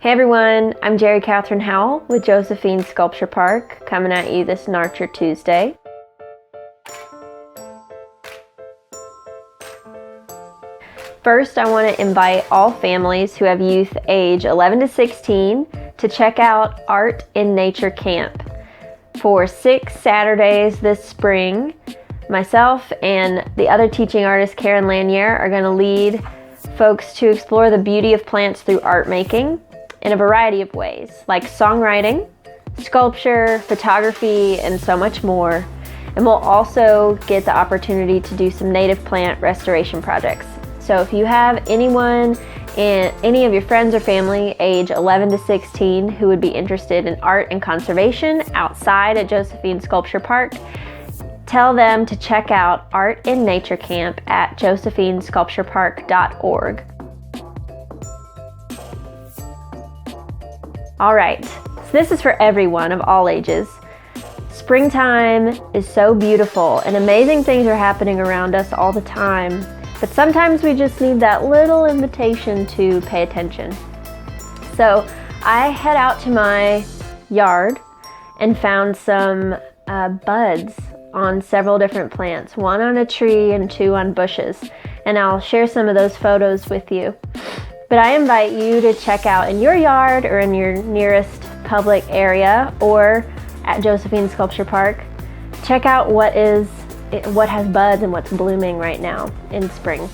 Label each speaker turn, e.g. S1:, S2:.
S1: Hey everyone, I'm Jeri Katherine Howell with Josephine Sculpture Park, coming at you this nARTure Tuesday. First, I want to invite all families who have youth age 11 to 16 to check out Art in Nature Camp. For 6 Saturdays this spring, myself and the other teaching artist, Karen Lanier, are going to lead folks to explore the beauty of plants through art making in a variety of ways, like songwriting, sculpture, photography, and so much more. And we'll also get the opportunity to do some native plant restoration projects. So if you have anyone, any of your friends or family age 11 to 16 who would be interested in art and conservation outside at Josephine Sculpture Park, tell them to check out Art in Nature Camp at josephinesculpturepark.org. All right, so this is for everyone of all ages. Springtime is so beautiful and amazing things are happening around us all the time, but sometimes we just need that little invitation to pay attention. So I head out to my yard and found some buds on several different plants, 1 on a tree and 2 on bushes, and I'll share some of those photos with you. But I invite you to check out in your yard or in your nearest public area or at Josephine Sculpture Park, check out what has buds and what's blooming right now in spring.